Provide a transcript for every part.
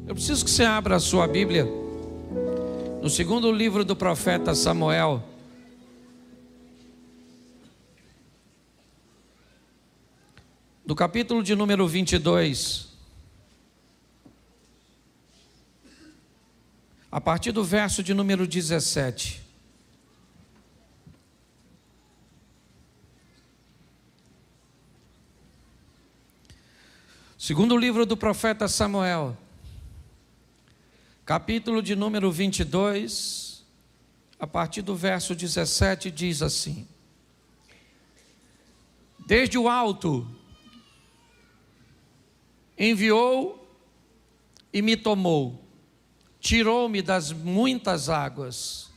Eu preciso que você abra a sua Bíblia no segundo livro do profeta Samuel. Do capítulo de número 22. A partir do verso de número 17. Segundo livro do profeta Samuel, capítulo de número 22, a partir do verso 17, diz assim: Desde o alto enviou e me tomou, tirou-me das muitas águas,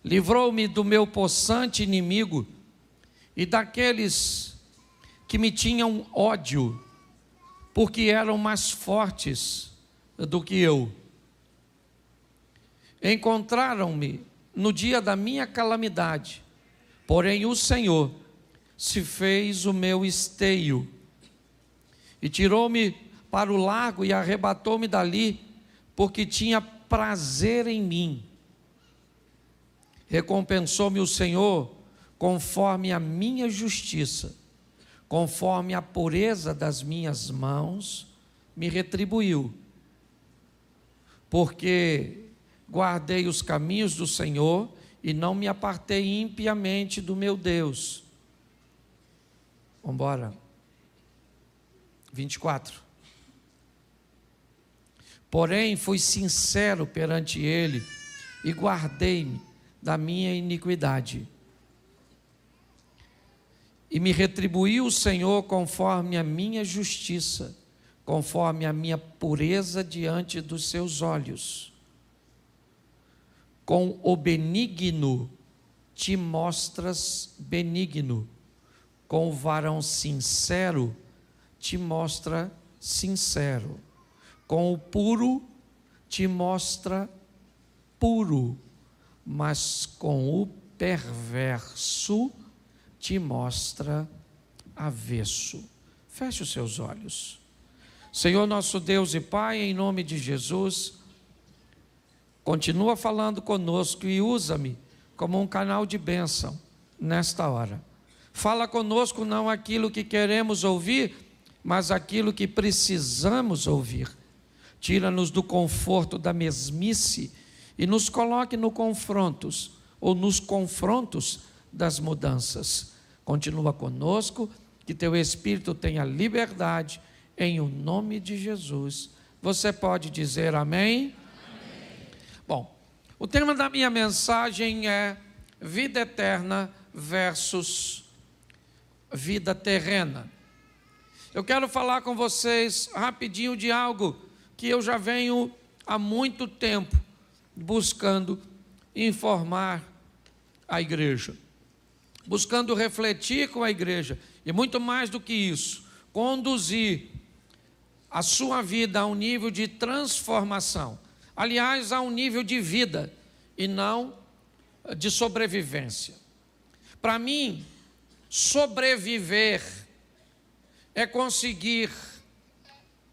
livrou-me do meu possante inimigo e daqueles que me tinham ódio, porque eram mais fortes do que eu. Encontraram-me no dia da minha calamidade, porém o Senhor se fez o meu esteio, e tirou-me para o largo e arrebatou-me dali, porque tinha prazer em mim. Recompensou-me o Senhor conforme a minha justiça, conforme a pureza das minhas mãos, me retribuiu. Porque guardei os caminhos do Senhor e não me apartei impiamente do meu Deus. Vamos embora. 24. Porém, fui sincero perante ele e guardei-me da minha iniquidade. E me retribuiu o Senhor conforme a minha justiça, conforme a minha pureza diante dos seus olhos. Com o benigno te mostras benigno, com o varão sincero te mostra sincero, com o puro te mostra puro, mas com o perverso te mostra avesso. Feche os seus olhos. Senhor nosso Deus e Pai, em nome de Jesus, continua falando conosco e usa-me como um canal de bênção nesta hora. Fala conosco não aquilo que queremos ouvir, mas aquilo que precisamos ouvir. Tira-nos do conforto da mesmice e nos coloque nos confrontos das mudanças. Continua conosco, que teu Espírito tenha liberdade, em o nome de Jesus. Você pode dizer amém? Amém. Bom, o tema da minha mensagem é vida eterna versus vida terrena. Eu quero falar com vocês rapidinho de algo que eu já venho há muito tempo buscando informar a igreja, buscando refletir com a igreja, e muito mais do que isso, conduzir a sua vida a um nível de transformação, aliás, a um nível de vida e não de sobrevivência. Para mim, sobreviver é conseguir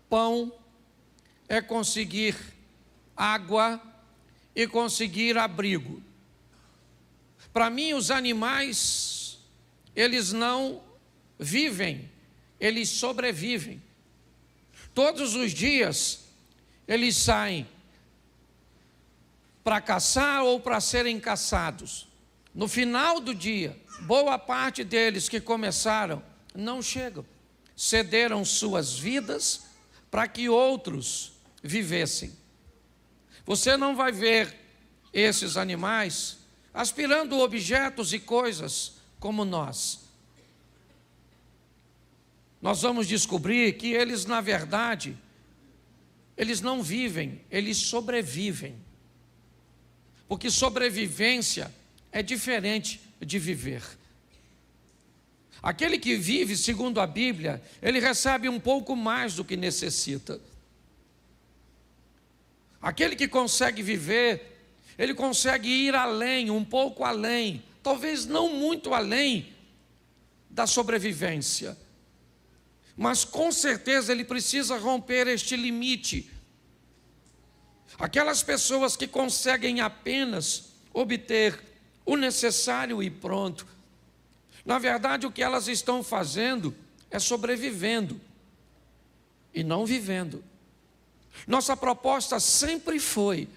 pão, é conseguir água e conseguir abrigo. Para mim, os animais, eles não vivem, eles sobrevivem. Todos os dias, eles saem para caçar ou para serem caçados. No final do dia, boa parte deles que começaram não chegam. Cederam suas vidas para que outros vivessem. Você não vai ver esses animais aspirando objetos e coisas como nós. Nós vamos descobrir que eles, na verdade, eles não vivem, eles sobrevivem. Porque sobrevivência é diferente de viver. Aquele que vive, segundo a Bíblia, ele recebe um pouco mais do que necessita. Aquele que consegue viver, ele consegue ir além, um pouco além, talvez não muito além da sobrevivência. Mas com certeza ele precisa romper este limite Aquelas pessoas que conseguem apenas obter o necessário e pronto, na verdade o que elas estão fazendo é sobrevivendo e não vivendo. Nossa proposta sempre foi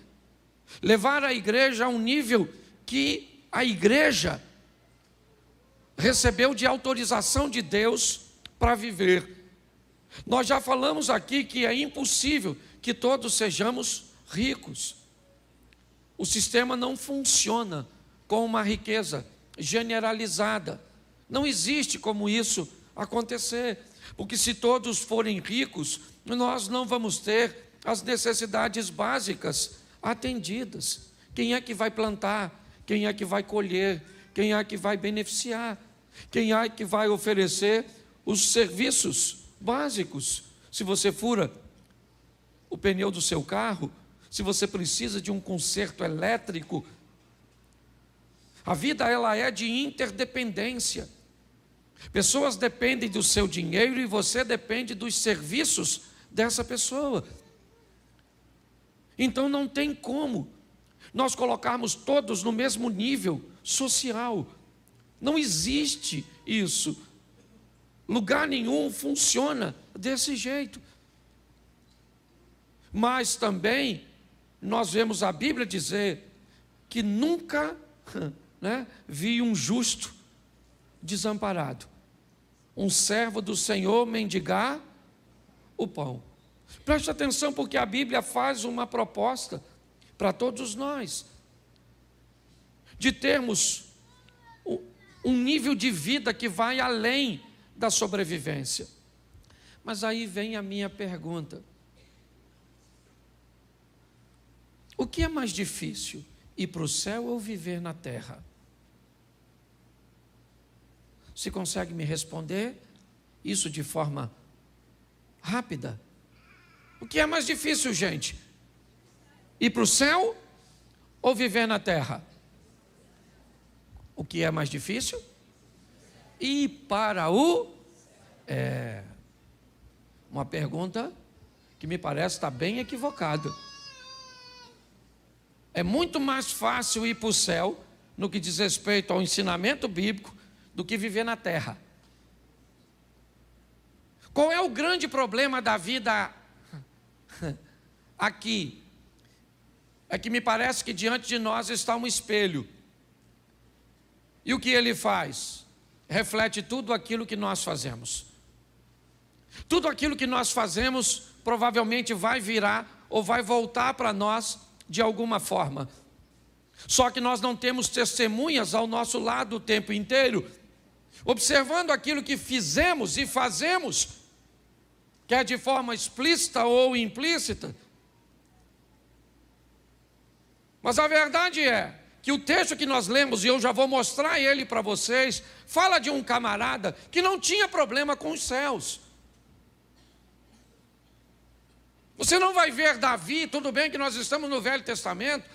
levar a igreja a um nível que a igreja recebeu de autorização de Deus para viver. Nós já falamos aqui que é impossível que todos sejamos ricos. O sistema não funciona com uma riqueza generalizada. Não existe como isso acontecer, porque se todos forem ricos, nós não vamos ter as necessidades básicas atendidas. Quem é que vai plantar? Quem é que vai colher? Quem é que vai beneficiar? Quem é que vai oferecer os serviços básicos? Se você fura o pneu do seu carro, se você precisa de um conserto elétrico, a vida ela é de interdependência. Pessoas dependem do seu dinheiro e você depende dos serviços dessa pessoa. Então não tem como nós colocarmos todos no mesmo nível social. Não existe isso. Lugar nenhum funciona desse jeito. Mas também nós vemos a Bíblia dizer que nunca vi um justo desamparado, um servo do Senhor mendigar o pão. Preste atenção, porque a Bíblia faz uma proposta para todos nós, de termos um nível de vida que vai além da sobrevivência. Mas aí vem a minha pergunta: o que é mais difícil, ir para o céu ou viver na terra? Você consegue me responder isso de forma rápida? O que é mais difícil, gente? Ir para o céu ou viver na terra? O que é mais difícil? Ir para o... uma pergunta que me parece estar bem equivocada. É muito mais fácil ir para o céu, no que diz respeito ao ensinamento bíblico, do que viver na terra. Qual é o grande problema da vida aqui? É que me parece que diante de nós está um espelho. E o que ele faz? Reflete tudo aquilo que nós fazemos. Tudo aquilo que nós fazemos provavelmente vai virar ou vai voltar para nós de alguma forma. Só que nós não temos testemunhas ao nosso lado o tempo inteiro, observando aquilo que fizemos e fazemos, quer de forma explícita ou implícita. Mas a verdade é que o texto que nós lemos, e eu já vou mostrar ele para vocês, fala de um camarada que não tinha problema com os céus. Você não vai ver Davi, tudo bem que nós estamos no Velho Testamento,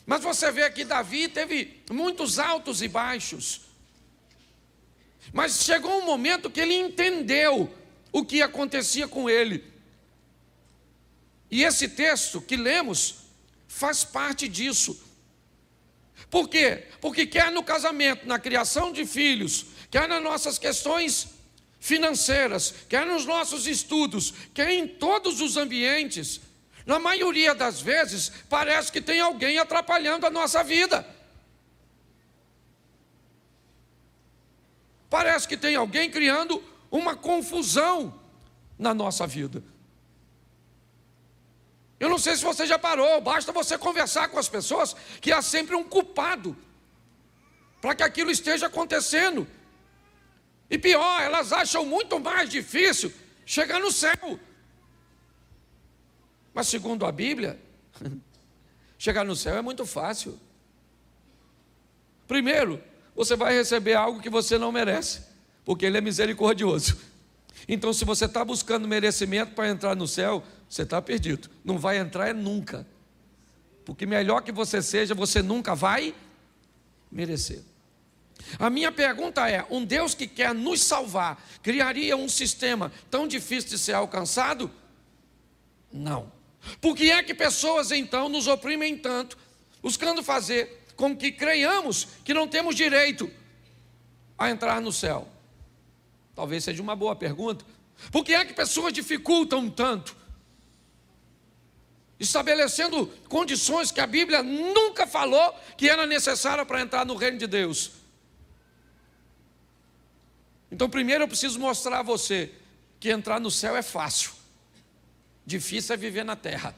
mas você vê que Davi teve muitos altos e baixos. Mas chegou um momento que ele entendeu o que acontecia com ele. E esse texto que lemos faz parte disso. Por quê? Porque quer no casamento, na criação de filhos, quer nas nossas questões financeiras, quer nos nossos estudos, quer em todos os ambientes, na maioria das vezes, parece que tem alguém atrapalhando a nossa vida. Parece que tem alguém criando uma confusão na nossa vida. Eu não sei se você já parou, basta você conversar com as pessoas, que há sempre um culpado para que aquilo esteja acontecendo. E pior, elas acham muito mais difícil chegar no céu. Mas segundo a Bíblia, chegar no céu é muito fácil. Primeiro, você vai receber algo que você não merece, porque Ele é misericordioso. Então, se você está buscando merecimento para entrar no céu, você está perdido. Não vai entrar nunca. Porque melhor que você seja, você nunca vai merecer. A minha pergunta é: um Deus que quer nos salvar, criaria um sistema tão difícil de ser alcançado? Não. Por que é que pessoas então nos oprimem tanto, buscando fazer com que creiamos que não temos direito a entrar no céu? Talvez seja uma boa pergunta. Por que é que pessoas dificultam tanto, estabelecendo condições que a Bíblia nunca falou que era necessária para entrar no reino de Deus? Então, primeiro eu preciso mostrar a você que entrar no céu é fácil. Difícil é viver na terra.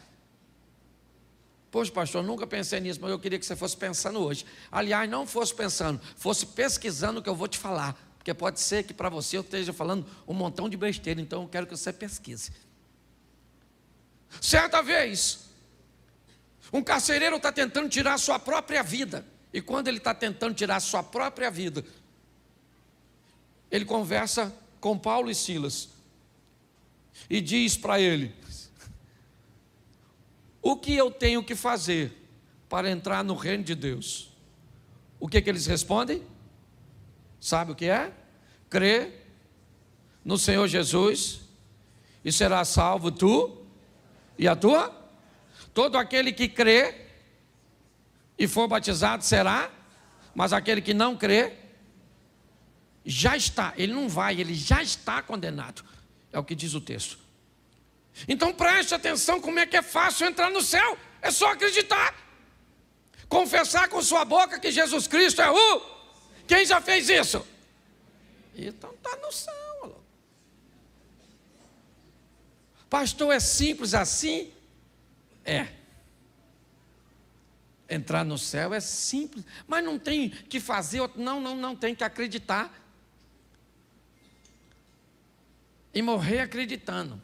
Poxa, pastor, nunca pensei nisso, mas eu queria que você fosse pensando hoje. Aliás, não fosse pensando, fosse pesquisando o que eu vou te falar. Porque pode ser que para você eu esteja falando um montão de besteira, então eu quero que você pesquise. Certa vez, um carcereiro está tentando tirar a sua própria vida. E quando ele está tentando tirar a sua própria vida, ele conversa com Paulo e Silas e diz para ele: o que eu tenho que fazer para entrar no reino de Deus? O que eles respondem? Sabe o que é? Crê no Senhor Jesus e será salvo tu e a tua. Todo aquele que crê e for batizado será, mas aquele que não crê já está, ele não vai, ele já está condenado. É o que diz o texto. Então preste atenção como é que é fácil entrar no céu. É só acreditar. Confessar com sua boca que Jesus Cristo é o... Quem já fez isso? Então está no céu. Pastor, é simples assim? É. Entrar no céu é simples, mas não tem que fazer, não tem que acreditar. E morrer acreditando.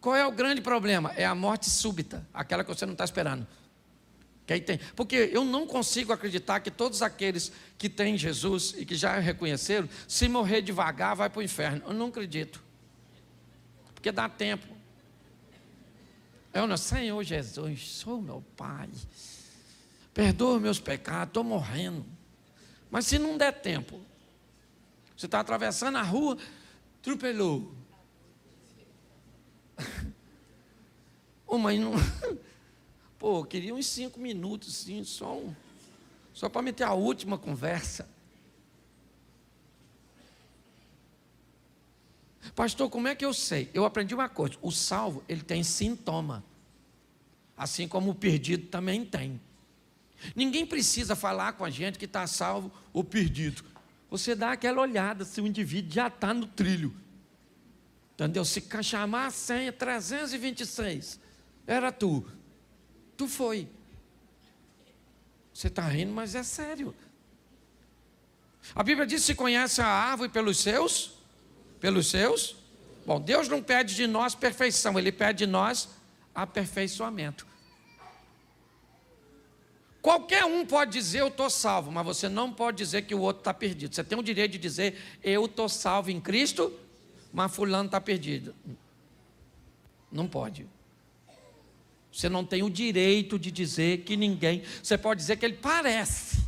Qual é o grande problema? É a morte súbita, aquela que você não está esperando. Que aí tem. Porque eu não consigo acreditar que todos aqueles que têm Jesus e que já reconheceram, se morrer devagar vai para o inferno. Eu não acredito. Porque dá tempo. Eu não, Senhor Jesus, sou meu Pai, perdoa meus pecados, estou morrendo. Mas se não der tempo, você está atravessando a rua, atropelou. Ô mãe, não... Pô, eu queria uns 5 minutos, sim, só para meter a última conversa. Pastor, como é que eu sei? Eu aprendi uma coisa, o salvo, ele tem sintoma, assim como o perdido também tem. Ninguém precisa falar com a gente que está salvo ou perdido. Você dá aquela olhada se o indivíduo já está no trilho. Entendeu? Se chamar a senha 326, era tu. Tu foi. Você está rindo, mas é sério. A Bíblia diz que se conhece a árvore pelos seus. Bom, Deus não pede de nós perfeição, Ele pede de nós aperfeiçoamento. Qualquer um pode dizer eu estou salvo, mas você não pode dizer que o outro está perdido. Você tem o direito de dizer eu estou salvo em Cristo, mas fulano está perdido. Não pode. Você não tem o direito de dizer que ninguém... Você pode dizer que ele parece.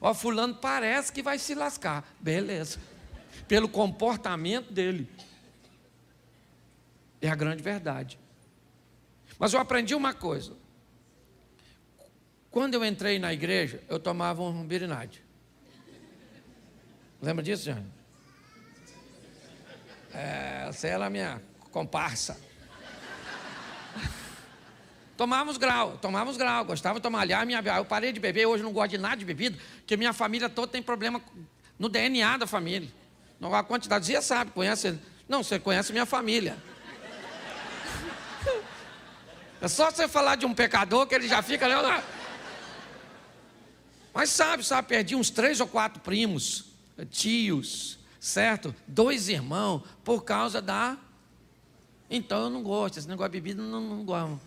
Ó, fulano parece que vai se lascar. Beleza. Pelo comportamento dele. É a grande verdade. Mas eu aprendi uma coisa. Quando eu entrei na igreja, eu tomava um birinade. Lembra disso, Jane? Essa era a minha comparsa. Tomávamos grau, gostava de tomar. Aliás, eu parei de beber, hoje não gosto de nada de bebida, porque minha família toda tem problema no DNA da família. Não, a quantidade, você sabe, conhece? Não, você conhece minha família. É só você falar de um pecador que ele já fica... Mas sabe, perdi uns 3 ou 4 primos, tios, certo? 2 irmãos, por causa da... Então eu não gosto, esse negócio de bebida não gosto.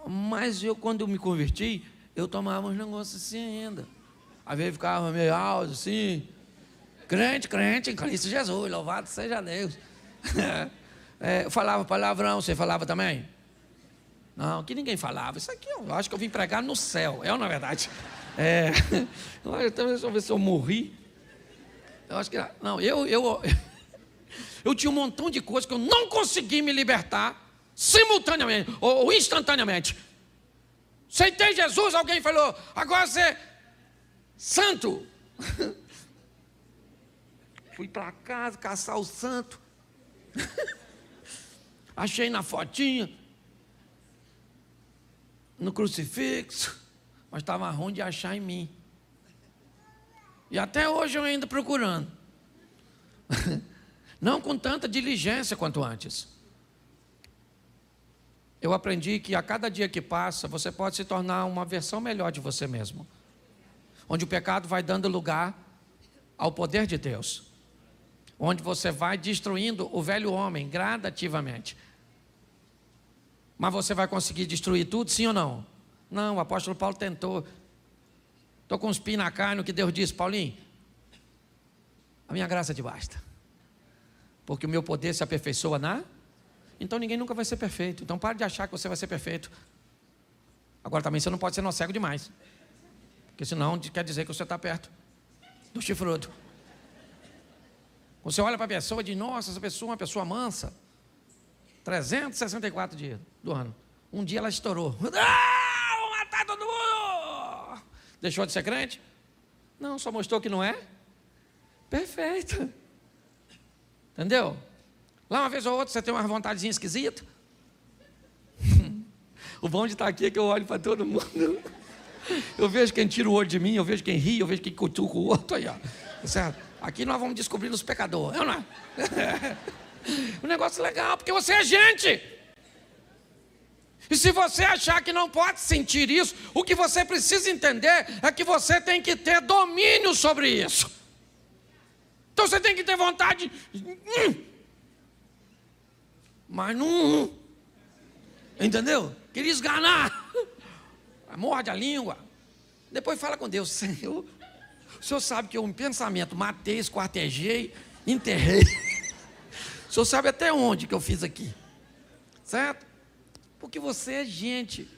Mas quando eu me converti, eu tomava uns negócios assim ainda. Às vezes ficava meio alto, assim. Crente em Cristo Jesus, louvado seja Deus. Eu falava palavrão, você falava também? Não, que ninguém falava. Isso aqui eu acho que eu vim pregar no céu, na verdade. Deixa eu ver se eu morri. Eu acho que... Não, eu tinha um montão de coisas que eu não consegui me libertar. simultaneamente ou instantaneamente. Aceitei Jesus, alguém falou, agora você é santo. Fui para casa caçar o santo. Achei na fotinha, no crucifixo, mas estava ruim de achar em mim. E até hoje eu ainda procurando. Não com tanta diligência quanto antes. Eu aprendi que a cada dia que passa, você pode se tornar uma versão melhor de você mesmo. Onde o pecado vai dando lugar ao poder de Deus. Onde você vai destruindo o velho homem gradativamente. Mas você vai conseguir destruir tudo, sim ou não? Não, o apóstolo Paulo tentou. Estou com uns pés na carne, o que Deus disse, Paulinho, a minha graça te basta. Porque o meu poder se aperfeiçoa na... Então ninguém nunca vai ser perfeito. Então pare de achar que você vai ser perfeito. Agora também você não pode ser nó cego demais. Porque senão quer dizer que você está perto do chifrudo. Você olha para a pessoa e diz, nossa, essa pessoa é uma pessoa mansa. 364 dias do ano. Um dia ela estourou. Ah, vou matar todo mundo! Deixou de ser crente? Não, só mostrou que não é perfeito. Entendeu? Lá uma vez ou outra você tem uma vontadezinha esquisita. O bom de estar aqui é que eu olho para todo mundo. Eu vejo quem tira o olho de mim, eu vejo quem ri, eu vejo quem cutuca o outro. Aí, ó. Certo? Aqui nós vamos descobrir os pecadores. Não é? Um negócio legal, porque você é gente. E se você achar que não pode sentir isso, o que você precisa entender é que você tem que ter domínio sobre isso. Então você tem que ter vontade. Mas não. Entendeu? Queria esganar. Morde a língua. Depois fala com Deus, Senhor. O Senhor sabe que eu, em pensamento, matei, esquartejei, enterrei. O Senhor sabe até onde que eu fiz aqui. Certo? Porque você é gente.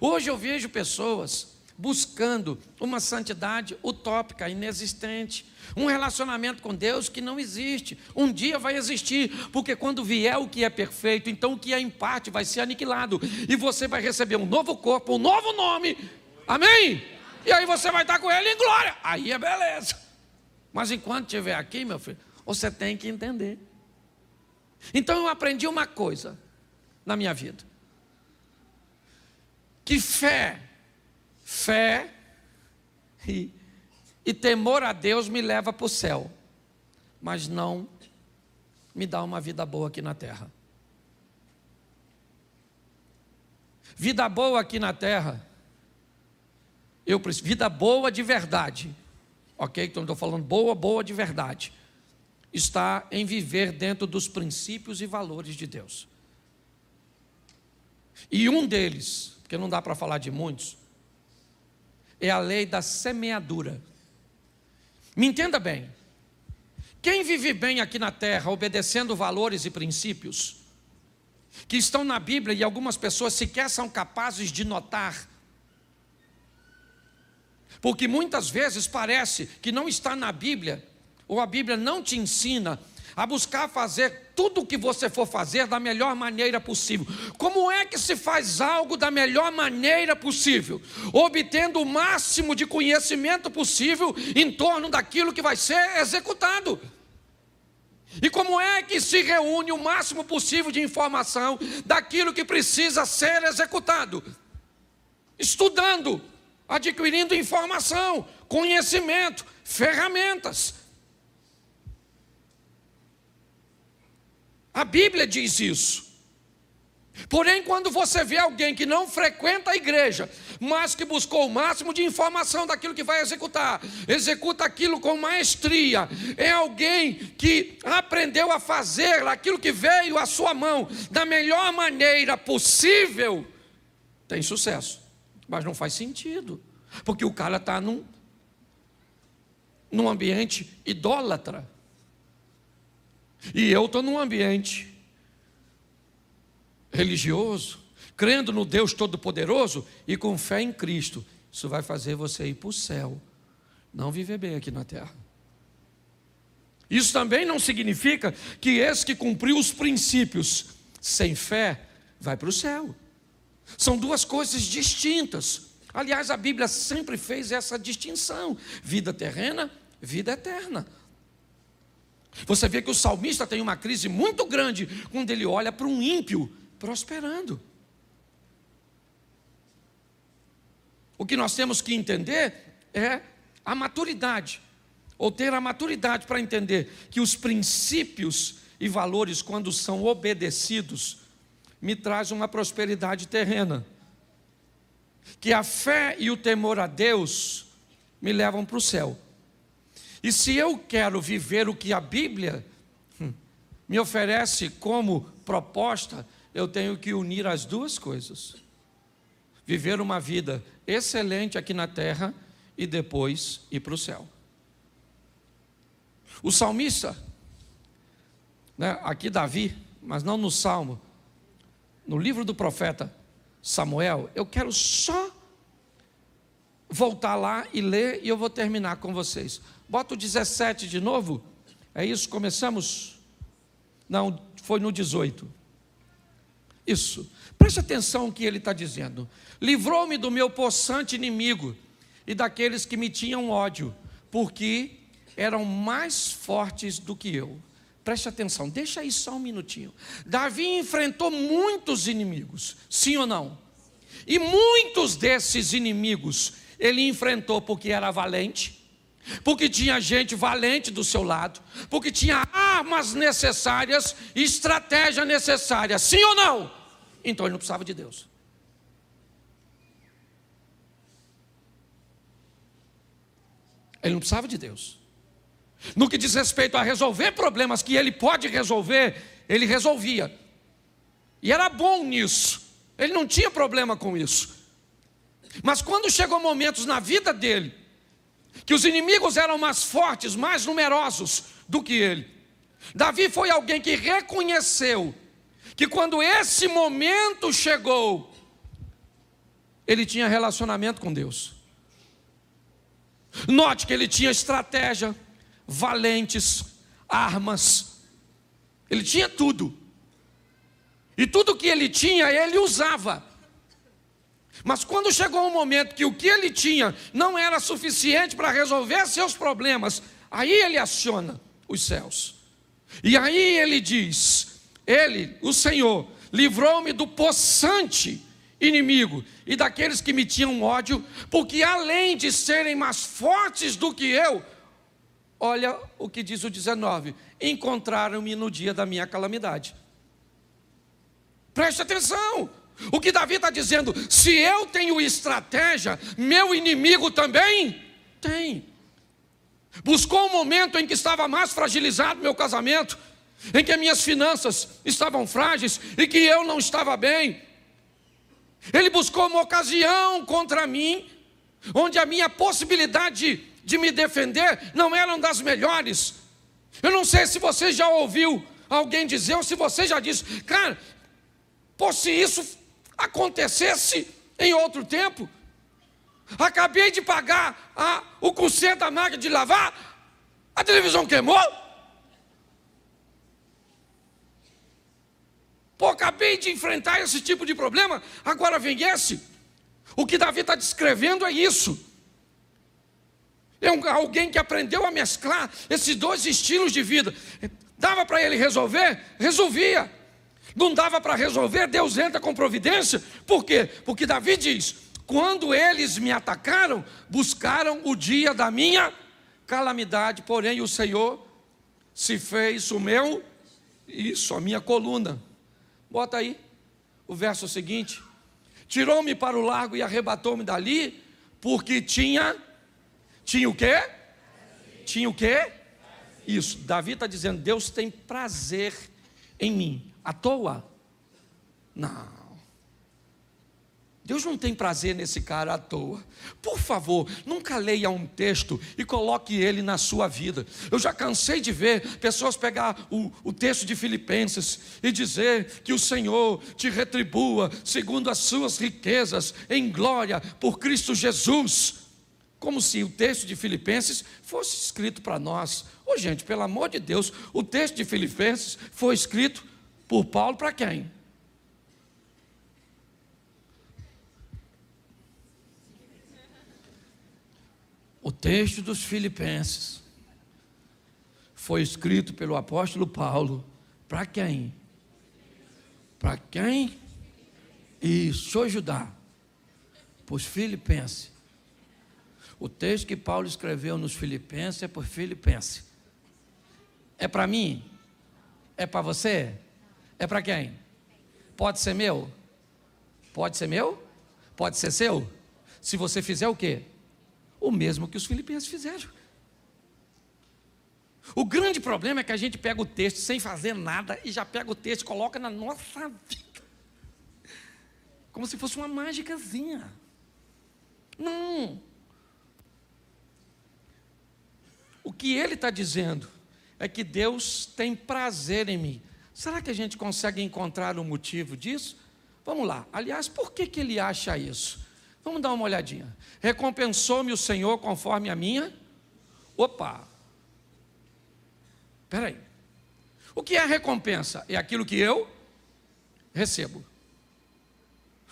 Hoje eu vejo pessoas buscando uma santidade utópica, inexistente. Um relacionamento com Deus que não existe. Um dia vai existir, porque quando vier o que é perfeito, então o que é em parte vai ser aniquilado. E você vai receber um novo corpo, um novo nome. Amém? E aí você vai estar com ele em glória. Aí é beleza. Mas enquanto estiver aqui, meu filho, você tem que entender. Então eu aprendi uma coisa na minha vida. Que fé e temor a Deus me leva para o céu, mas não me dá uma vida boa aqui na terra. Vida boa aqui na terra, vida boa de verdade, ok? Então estou falando boa de verdade, está em viver dentro dos princípios e valores de Deus. E um deles, porque não dá para falar de muitos, é a lei da semeadura. Me entenda bem. Quem vive bem aqui na terra, obedecendo valores e princípios, que estão na Bíblia e algumas pessoas sequer são capazes de notar, porque muitas vezes parece que não está na Bíblia, ou a Bíblia não te ensina a buscar fazer tudo o que você for fazer da melhor maneira possível. Como é que se faz algo da melhor maneira possível? Obtendo o máximo de conhecimento possível em torno daquilo que vai ser executado. E como é que se reúne o máximo possível de informação daquilo que precisa ser executado? Estudando, adquirindo informação, conhecimento, ferramentas. A Bíblia diz isso. Porém, quando você vê alguém que não frequenta a igreja, mas que buscou o máximo de informação daquilo que vai executar, executa aquilo com maestria, é alguém que aprendeu a fazer aquilo que veio à sua mão da melhor maneira possível, tem sucesso. Mas não faz sentido, porque o cara está num ambiente idólatra. E eu estou num ambiente religioso, crendo no Deus Todo-Poderoso e com fé em Cristo. Isso vai fazer você ir para o céu, não viver bem aqui na terra. Isso também não significa que esse que cumpriu os princípios sem fé vai para o céu. São duas coisas distintas. Aliás, a Bíblia sempre fez essa distinção: vida terrena, vida eterna. Você vê que o salmista tem uma crise muito grande quando ele olha para um ímpio prosperando. O que nós temos que entender é a maturidade, ou ter a maturidade para entender que os princípios e valores, quando são obedecidos, me traz uma prosperidade terrena. Que a fé e o temor a Deus me levam para o céu. E se eu quero viver o que a Bíblia me oferece como proposta, eu tenho que unir as duas coisas. Viver uma vida excelente aqui na terra e depois ir para o céu. O salmista, aqui Davi, mas não no Salmo, no livro do profeta Samuel, eu quero só voltar lá e ler, e eu vou terminar com vocês. Bota o 17 de novo. É isso, começamos? Não, foi no 18. Isso. Preste atenção no que ele está dizendo. Livrou-me do meu possante inimigo e daqueles que me tinham ódio, porque eram mais fortes do que eu. Preste atenção, deixa aí só um minutinho. Davi enfrentou muitos inimigos, sim ou não? E muitos desses inimigos ele enfrentou porque era valente, porque tinha gente valente do seu lado, porque tinha armas necessárias, estratégia necessária, sim ou não? Então ele não precisava de Deus. Ele não precisava de Deus. No que diz respeito a resolver problemas que ele pode resolver, ele resolvia. E era bom nisso. Ele não tinha problema com isso. Mas quando chegou momentos na vida dele, que os inimigos eram mais fortes, mais numerosos do que ele, Davi foi alguém que reconheceu que quando esse momento chegou, ele tinha relacionamento com Deus. Note que ele tinha estratégia, valentes, armas, ele tinha tudo. E tudo que ele tinha, ele usava. Mas quando chegou um momento que o que ele tinha não era suficiente para resolver seus problemas, aí ele aciona os céus. E aí ele diz, o Senhor, livrou-me do possante inimigo e daqueles que me tinham ódio, porque além de serem mais fortes do que eu, olha o que diz o 19, encontraram-me no dia da minha calamidade. Preste atenção, o que Davi está dizendo: se eu tenho estratégia, meu inimigo também tem. Buscou um momento em que estava mais fragilizado meu casamento, em que minhas finanças estavam frágeis e que eu não estava bem. Ele buscou uma ocasião contra mim, onde a minha possibilidade de me defender não eram das melhores. Eu não sei se você já ouviu alguém dizer, ou se você já disse, cara, pô, se isso acontecesse em outro tempo, acabei de pagar o conserto da máquina de lavar, a televisão queimou. Pô, acabei de enfrentar esse tipo de problema, agora vem esse. O que Davi está descrevendo é isso. É alguém que aprendeu a mesclar esses dois estilos de vida. Dava para ele resolver? Resolvia. Não dava para resolver? Deus entra com providência. Por quê? Porque Davi diz, quando eles me atacaram, buscaram o dia da minha calamidade, porém o Senhor se fez o meu, a minha coluna. Bota aí o verso seguinte. Tirou-me para o largo e arrebatou-me dali, porque tinha o quê? Tinha o quê? Isso, Davi está dizendo, Deus tem prazer em mim. À toa? Não. Deus não tem prazer nesse cara à toa. Por favor, nunca leia um texto e coloque ele na sua vida. Eu já cansei de ver pessoas pegar o texto de Filipenses e dizer que o Senhor te retribua segundo as suas riquezas em glória por Cristo Jesus. Como se o texto de Filipenses fosse escrito para nós. Ô gente, pelo amor de Deus, o texto de Filipenses foi escrito por Paulo para quem? texto dos Filipenses foi escrito pelo apóstolo Paulo para quem? Para quem? Isso, deixa eu ajudar. Para os Filipenses. O texto que Paulo escreveu nos Filipenses é para os Filipenses. É para mim? É para você? É para quem? Pode ser meu? Pode ser meu? Pode ser seu? Se você fizer o quê? O mesmo que os filipenses fizeram. O grande problema é que a gente pega o texto sem fazer nada e já pega o texto e coloca na nossa vida. Como se fosse uma mágicazinha. Não. O que ele está dizendo é que Deus tem prazer em mim. Será que a gente consegue encontrar o motivo disso? Vamos lá. Aliás, por que ele acha isso? Vamos dar uma olhadinha. Recompensou-me o Senhor conforme a minha... Opa! Espera aí. O que é recompensa? É aquilo que eu recebo.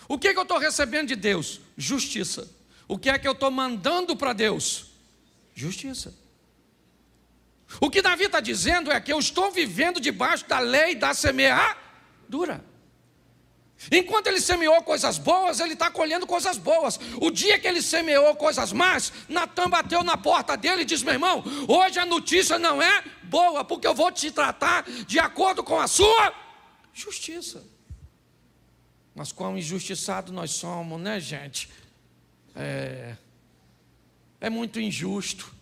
O que eu estou recebendo de Deus? Justiça. O que é que eu estou mandando para Deus? Justiça. O que Davi está dizendo é que eu estou vivendo debaixo da lei da semeadura. Enquanto ele semeou coisas boas, ele está colhendo coisas boas. O dia que ele semeou coisas más, Natan bateu na porta dele e disse: meu irmão, hoje a notícia não é boa, porque eu vou te tratar de acordo com a sua justiça. Mas quão injustiçado nós somos, né, gente? É muito injusto.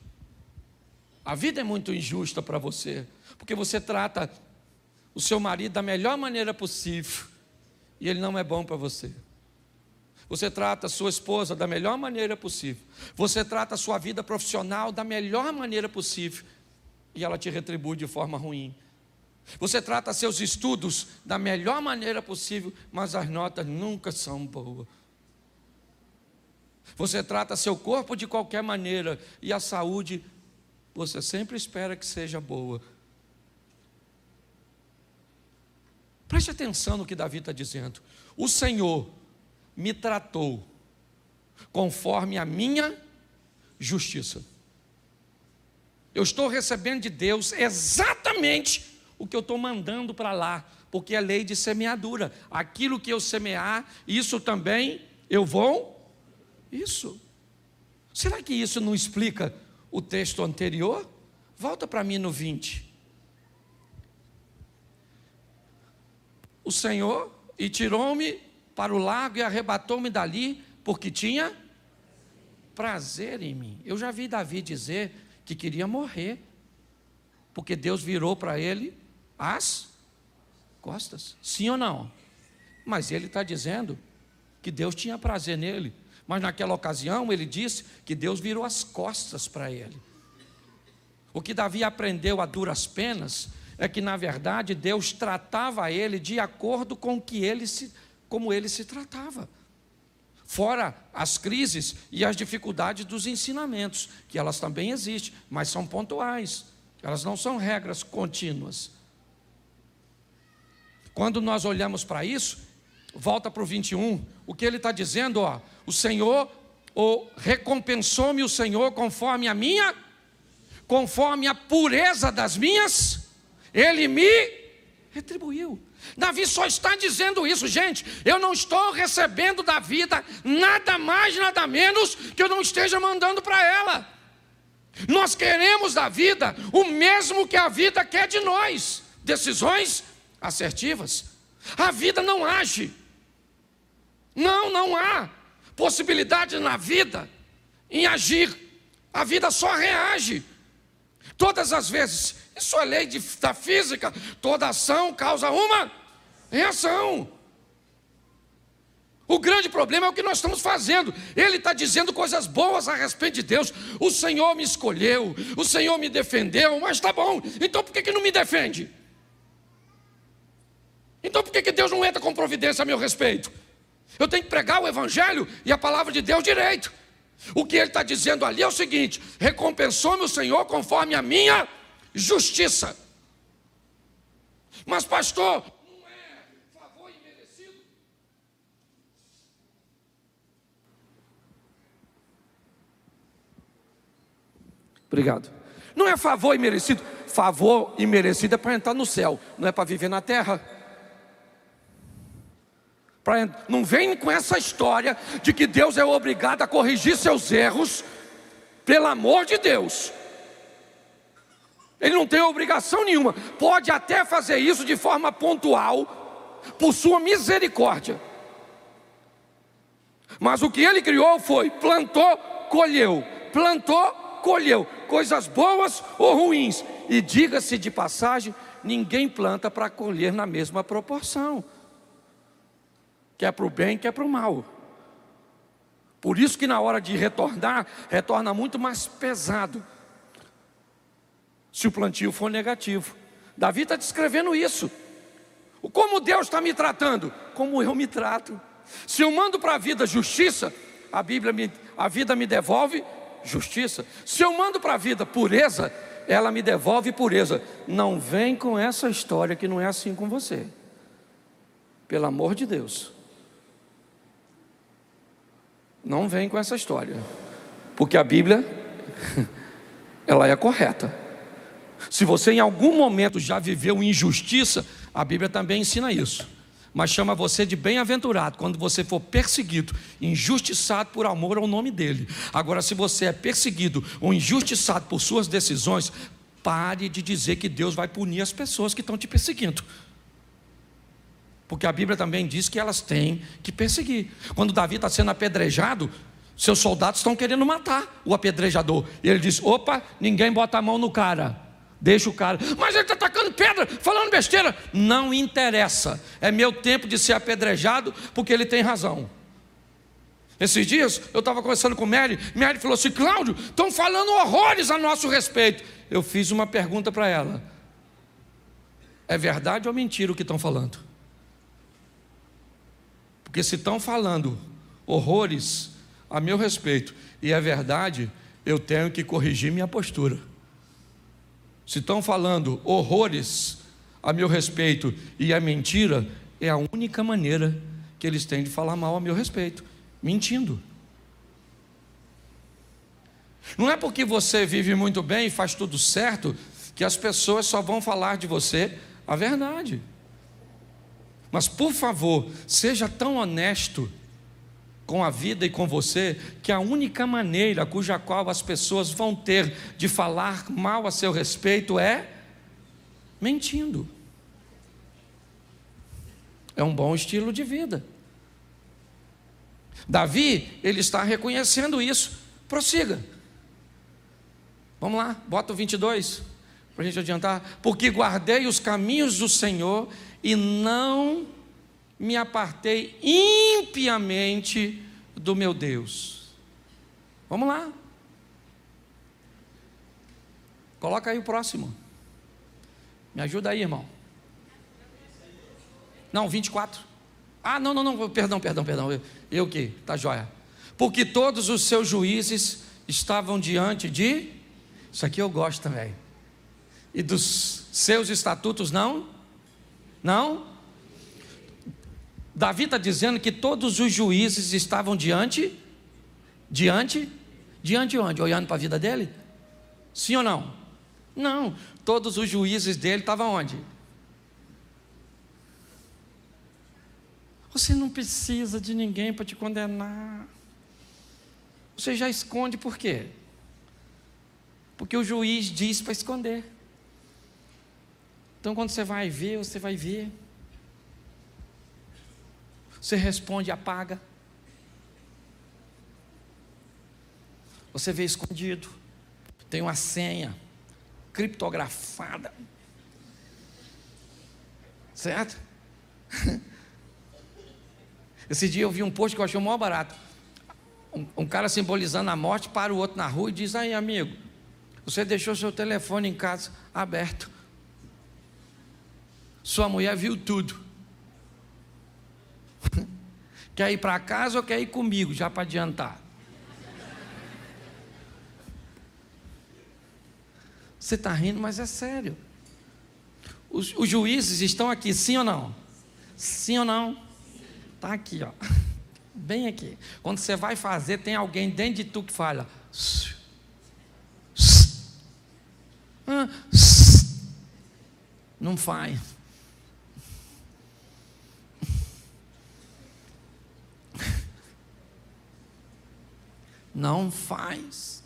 A vida é muito injusta para você, porque você trata o seu marido da melhor maneira possível e ele não é bom para você. Você trata a sua esposa da melhor maneira possível. Você trata a sua vida profissional da melhor maneira possível e ela te retribui de forma ruim. Você trata seus estudos da melhor maneira possível, mas as notas nunca são boas. Você trata seu corpo de qualquer maneira e a saúde você sempre espera que seja boa. Preste atenção no que Davi está dizendo. O Senhor me tratou conforme a minha justiça. Eu estou recebendo de Deus exatamente o que eu estou mandando para lá, porque é lei de semeadura. Aquilo que eu semear, isso também eu vou. Isso. Será que isso não explica o texto anterior? Volta para mim no 20. O Senhor e tirou-me para o lago e arrebatou-me dali, porque tinha prazer em mim. Eu já vi Davi dizer que queria morrer, porque Deus virou para ele as costas. Sim ou não? Mas ele está dizendo que Deus tinha prazer nele. Mas naquela ocasião ele disse que Deus virou as costas para ele. O que Davi aprendeu a duras penas é que na verdade Deus tratava ele de acordo com como ele se tratava. Fora as crises e as dificuldades dos ensinamentos, que elas também existem, mas são pontuais. Elas não são regras contínuas. Quando nós olhamos para isso, volta para o 21, o que ele está dizendo, o Senhor, recompensou-me o Senhor conforme a pureza das minhas, Ele me retribuiu. Davi só está dizendo isso, gente. Eu não estou recebendo da vida nada mais, nada menos que eu não esteja mandando para ela. Nós queremos da vida o mesmo que a vida quer de nós. Decisões assertivas. A vida não age. Não há possibilidade na vida em agir. A vida só reage. Todas as vezes, isso é lei da física, toda ação causa uma reação. O grande problema é o que nós estamos fazendo. Ele está dizendo coisas boas a respeito de Deus. O Senhor me escolheu, o Senhor me defendeu, mas está bom, então por que não me defende? Então por que Deus não entra com providência a meu respeito? Eu tenho que pregar o Evangelho e a palavra de Deus direito. O que ele está dizendo ali é o seguinte: recompensou-me o Senhor conforme a minha justiça. Mas pastor, não é favor imerecido? Obrigado. Não é favor imerecido. Favor imerecido é para entrar no céu, não é para viver na terra. Não vem com essa história de que Deus é obrigado a corrigir seus erros. Pelo amor de Deus, Ele não tem obrigação nenhuma. Pode até fazer isso de forma pontual, por sua misericórdia. Mas o que Ele criou foi: plantou, colheu. Plantou, colheu. Coisas boas ou ruins. E diga-se de passagem, ninguém planta para colher na mesma proporção. Quer para o bem, quer para o mal. Por isso que na hora de retornar, retorna muito mais pesado, se o plantio for negativo. Davi está descrevendo isso. Como Deus está me tratando? Como eu me trato. Se eu mando para a vida justiça, a vida me devolve justiça. Se eu mando para a vida pureza, ela me devolve pureza. Não vem com essa história que não é assim com você. Pelo amor de Deus. Não vem com essa história. Porque a Bíblia, ela é correta. Se você em algum momento já viveu injustiça, a Bíblia também ensina isso. Mas chama você de bem-aventurado quando você for perseguido, injustiçado por amor ao nome dele. Agora, se você é perseguido ou injustiçado por suas decisões, pare de dizer que Deus vai punir as pessoas que estão te perseguindo. Porque a Bíblia também diz que elas têm que perseguir. Quando Davi está sendo apedrejado, seus soldados estão querendo matar o apedrejador. E ele diz: opa, ninguém bota a mão no cara. Deixa o cara. Mas ele está atacando pedra, falando besteira. Não interessa. É meu tempo de ser apedrejado, porque ele tem razão. Esses dias eu estava conversando com Mary falou assim: Cláudio, estão falando horrores a nosso respeito. Eu fiz uma pergunta para ela: é verdade ou mentira o que estão falando? Porque se estão falando horrores a meu respeito e é verdade, eu tenho que corrigir minha postura. Se estão falando horrores a meu respeito e é mentira, é a única maneira que eles têm de falar mal a meu respeito, mentindo. Não é porque você vive muito bem e faz tudo certo que as pessoas só vão falar de você a verdade. Mas por favor, seja tão honesto com a vida e com você, que a única maneira cuja qual as pessoas vão ter de falar mal a seu respeito é mentindo. É um bom estilo de vida. Davi, ele está reconhecendo isso. Prossiga. Vamos lá, bota o 22 para a gente adiantar. Porque guardei os caminhos do Senhor e não me apartei impiamente do meu Deus. Vamos lá. Coloca aí o próximo. Me ajuda aí, irmão. Não, 24. Ah, não, perdão. Eu que? Tá joia. Porque todos os seus juízes estavam diante de... Isso aqui eu gosto também. E dos seus estatutos não? Não? Davi está dizendo que todos os juízes estavam diante onde? Olhando para a vida dele? Sim ou não? Não, todos os juízes dele estavam onde? Você não precisa de ninguém para te condenar. Você já esconde por quê? Porque o juiz diz para esconder. Então quando você vai ver, você vai ver. Você responde, apaga. Você vê escondido. Tem uma senha criptografada. Certo? Esse dia eu vi um post que eu achei o maior barato. Um cara simbolizando a morte para o outro na rua e diz: aí, amigo, você deixou seu telefone em casa aberto. Sua mulher viu tudo. Quer ir para casa ou quer ir comigo, já para adiantar? Você está rindo, mas é sério. Os juízes estão aqui, sim ou não? Sim ou não? Está aqui, ó. Bem aqui. Quando você vai fazer, tem alguém dentro de tu que fala. Não faz. Não faz.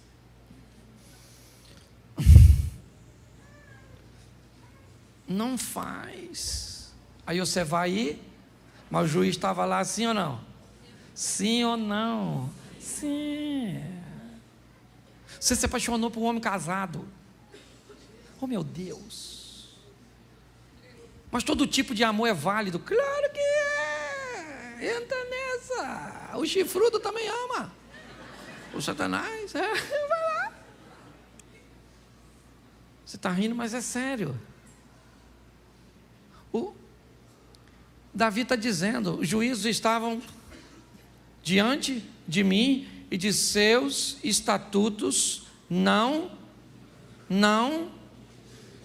Não faz. Aí você vai ir, mas o juiz estava lá, sim ou não? Sim ou não? Sim. Você se apaixonou por um homem casado. Oh, meu Deus. Mas todo tipo de amor é válido. Claro que é. Entra nessa. O chifrudo também ama. O Satanás, vai lá. Você está rindo, mas é sério. Davi está dizendo, os juízos estavam diante de mim e de seus estatutos não,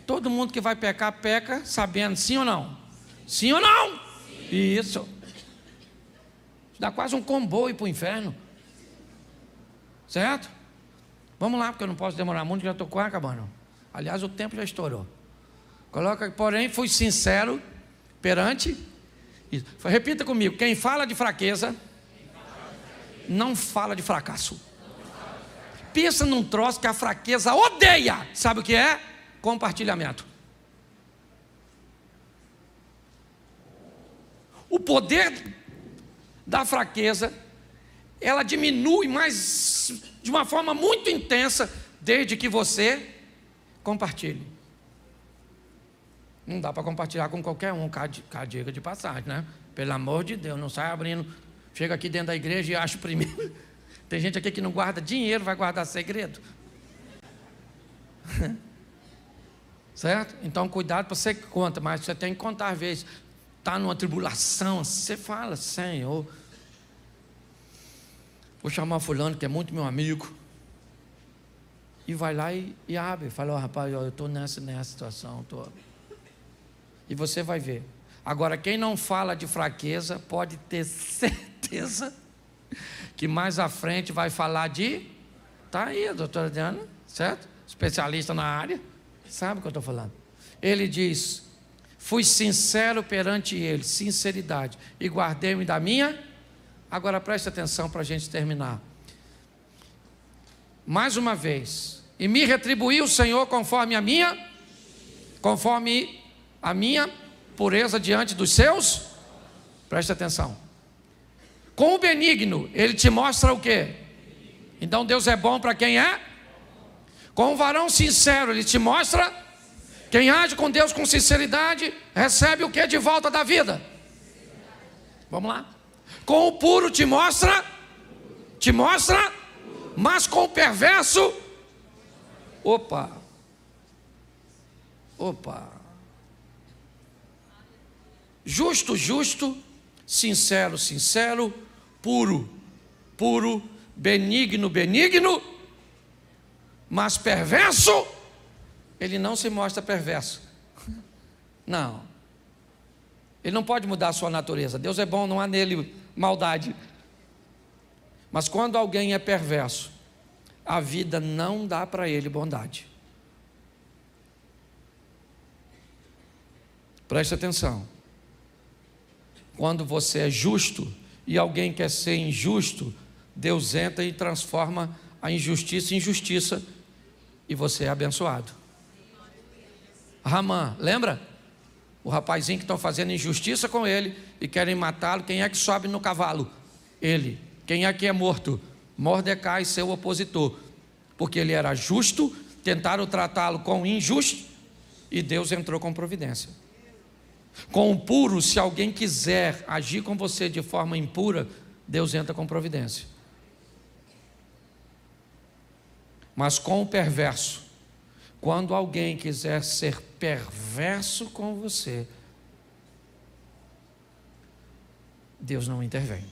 todo mundo que vai pecar, peca sabendo, sim ou não? Sim ou não? Sim. Isso. Dá quase um comboio para o inferno. Certo? Vamos lá, porque eu não posso demorar muito, já estou quase acabando. Aliás, o tempo já estourou. Coloca, porém, fui sincero perante isso. Repita comigo, quem fala de fraqueza não fala de fracasso. Pensa num troço que a fraqueza odeia. Sabe o que é? Compartilhamento. O poder da fraqueza, ela diminui, mas de uma forma muito intensa, desde que você compartilhe. Não dá para compartilhar com qualquer um, diga de passagem, né? Pelo amor de Deus, não sai abrindo. Chega aqui dentro da igreja e acha o primeiro. Tem gente aqui que não guarda dinheiro, vai guardar segredo. Certo? Então cuidado para você que conta, mas você tem que contar às vezes. Está numa tribulação, você fala, Senhor, vou chamar fulano que é muito meu amigo. E vai lá e abre. Fala, rapaz, eu estou nessa situação. E você vai ver. Agora, quem não fala de fraqueza, pode ter certeza que mais à frente vai falar de... Está aí a doutora Diana, certo? Especialista na área. Sabe o que eu estou falando? Ele diz, fui sincero perante ele, sinceridade, e guardei-me da minha... Agora preste atenção para a gente terminar. Mais uma vez, e me retribuiu o Senhor conforme a minha pureza diante dos seus, preste atenção. Com o benigno, ele te mostra o quê? Então Deus é bom para quem é? Com o varão sincero, ele te mostra, quem age com Deus com sinceridade, recebe o que de volta da vida? Vamos lá. Com o puro te mostra, mas com o perverso, opa, justo, sincero, puro, benigno, mas perverso, ele não se mostra perverso, não, ele não pode mudar a sua natureza. Deus é bom, não há nele maldade, mas quando alguém é perverso, a vida não dá para ele bondade. Preste atenção. Quando você é justo e alguém quer ser injusto, Deus entra e transforma a injustiça em justiça e você é abençoado. Ramã, lembra? O rapazinho que estão fazendo injustiça com ele e querem matá-lo, quem é que sobe no cavalo? Ele. Quem é que é morto? Mordecai, seu opositor, porque ele era justo, tentaram tratá-lo com injusto e Deus entrou com providência. Com o puro, se alguém quiser agir com você de forma impura, Deus entra com providência. Mas com o perverso, quando alguém quiser ser perverso com você, Deus não intervém.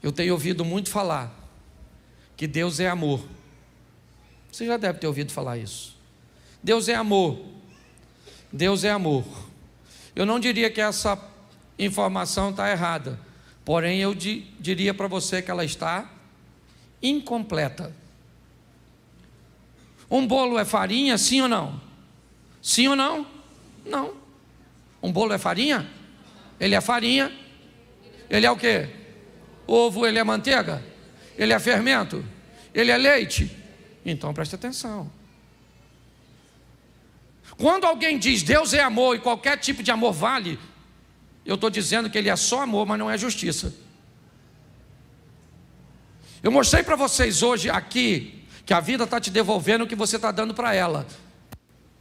Eu tenho ouvido muito falar que Deus é amor. Você já deve ter ouvido falar isso. Deus é amor. Deus é amor. Eu não diria que essa informação está errada, porém eu diria para você que ela está incompleta. Um bolo é farinha, sim ou não? Sim ou não? Não. Um bolo é farinha? Ele é farinha. Ele é o quê? Ovo, ele é manteiga? Ele é fermento? Ele é leite? Então preste atenção. Quando alguém diz Deus é amor e qualquer tipo de amor vale, eu estou dizendo que Ele é só amor, mas não é justiça. Eu mostrei para vocês hoje aqui que a vida está te devolvendo o que você está dando para ela.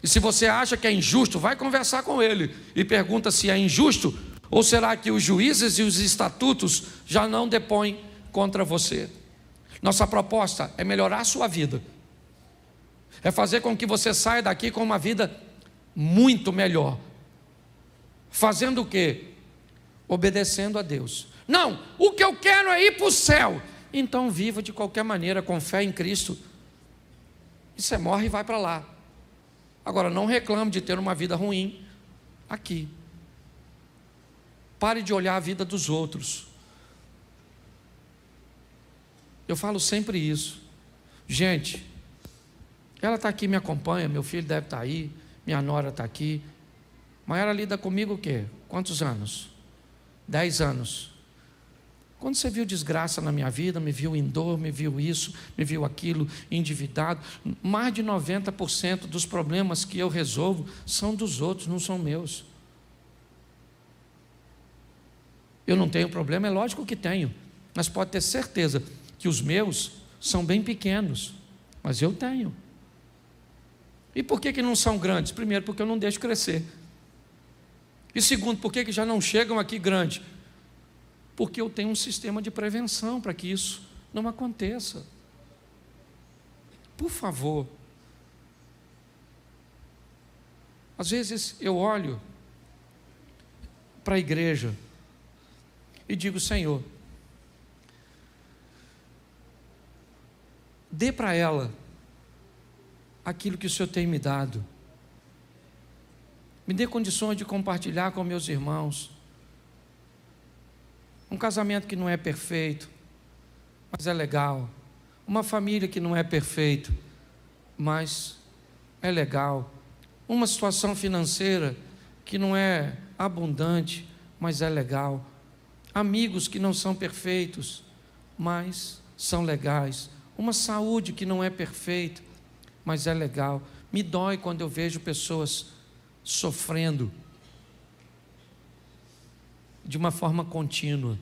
E se você acha que é injusto, vai conversar com ele e pergunta se é injusto, ou será que os juízes e os estatutos já não depõem contra você. Nossa proposta é melhorar a sua vida, é fazer com que você saia daqui com uma vida muito melhor. Fazendo o quê? Obedecendo a Deus. Não, o que eu quero é ir para o céu. Então viva de qualquer maneira, com fé em Cristo. E você morre e vai para lá. Agora não reclame de ter uma vida ruim aqui. Pare de olhar a vida dos outros. Eu falo sempre isso. Gente, ela está aqui, me acompanha, meu filho deve estar aí, minha nora está aqui. Mas ela lida comigo o quê? Quantos anos? 10 anos. Quando você viu desgraça na minha vida, me viu em dor, me viu isso, me viu aquilo, endividado, mais de 90% dos problemas que eu resolvo são dos outros, não são meus. Eu não tenho problema, é lógico que tenho, mas pode ter certeza que os meus são bem pequenos, mas eu tenho. E por que não são grandes? Primeiro, porque eu não deixo crescer. E segundo, por que já não chegam aqui grandes? Porque eu tenho um sistema de prevenção para que isso não aconteça. Por favor. Às vezes eu olho para a igreja e digo: Senhor, dê para ela aquilo que o Senhor tem me dado. Me dê condições de compartilhar com meus irmãos. Um casamento que não é perfeito, mas é legal. Uma família que não é perfeita, mas é legal. Uma situação financeira que não é abundante, mas é legal. Amigos que não são perfeitos, mas são legais. Uma saúde que não é perfeita, mas é legal. Me dói quando eu vejo pessoas sofrendo de uma forma contínua.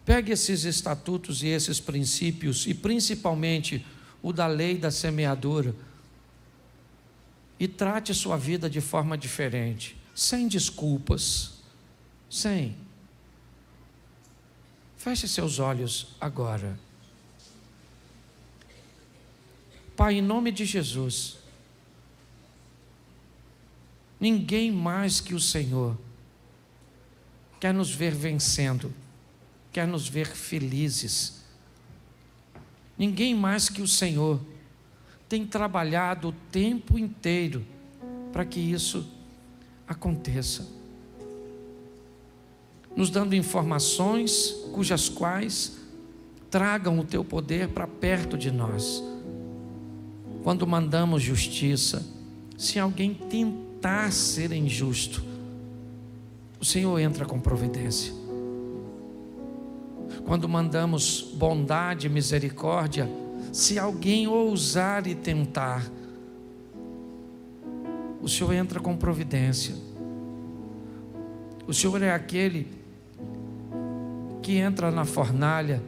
Pegue esses estatutos e esses princípios, e principalmente o da lei da semeadura, e trate sua vida de forma diferente, sem desculpas, sem. Feche seus olhos agora. Pai, em nome de Jesus, ninguém mais que o Senhor quer nos ver vencendo, quer nos ver felizes. Ninguém mais que o Senhor tem trabalhado o tempo inteiro para que isso aconteça, nos dando informações cujas quais tragam o teu poder para perto de nós. Quando mandamos justiça, se alguém tentar ser injusto, o Senhor entra com providência. Quando mandamos bondade e misericórdia, se alguém ousar e tentar, o Senhor entra com providência. O Senhor é aquele que entra na fornalha,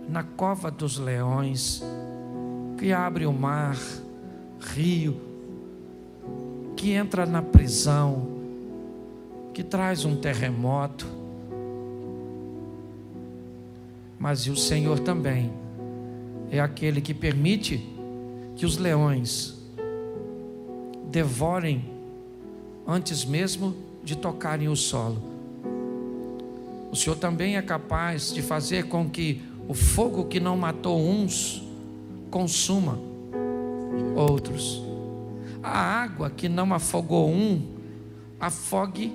na cova dos leões, que abre o mar, rio, que entra na prisão, que traz um terremoto. Mas o Senhor também é aquele que permite que os leões devorem antes mesmo de tocarem o solo. O Senhor também é capaz de fazer com que o fogo que não matou uns consuma outros. A água que não afogou um afogue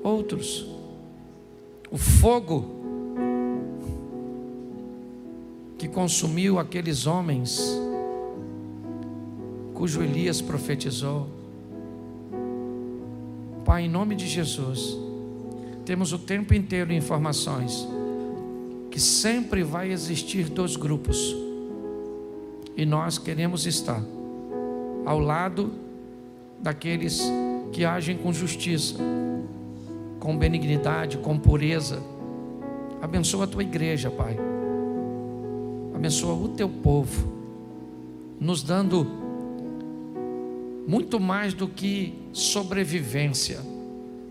outros. O fogo que consumiu aqueles homens cujo Elias profetizou. Pai, em nome de Jesus, temos o tempo inteiro informações que sempre vai existir 2 grupos, e nós queremos estar ao lado daqueles que agem com justiça, com benignidade, com pureza. Abençoa a tua igreja, Pai. Abençoa o teu povo, nos dando muito mais do que sobrevivência,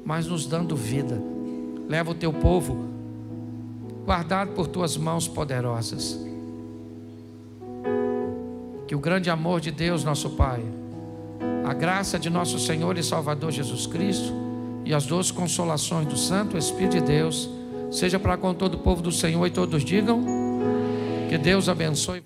mas nos dando vida. Leva o teu povo guardado por tuas mãos poderosas. Que o grande amor de Deus, nosso Pai, a graça de nosso Senhor e Salvador Jesus Cristo e as doces consolações do Santo Espírito de Deus seja para com todo o povo do Senhor, e todos digam: que Deus abençoe.